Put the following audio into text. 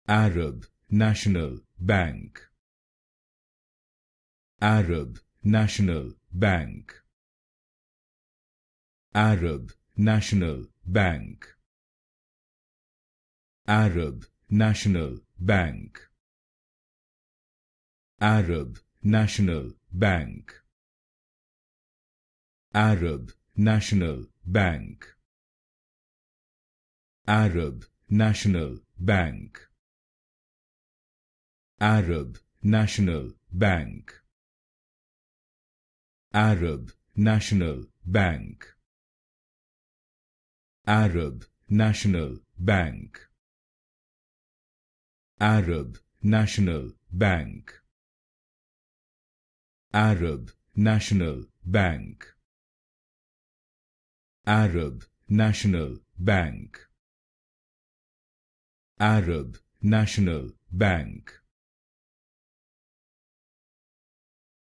Arab National Bank, Arab National Bank, Arab National Bank, Arab National Bank, Arab National Bank, Arab National Bank, Arab National Bank, Arab National Bank, Arab National Bank, Arab National Bank, Arab National Bank, Arab National Bank, Arab National Bank, Arab National Bank,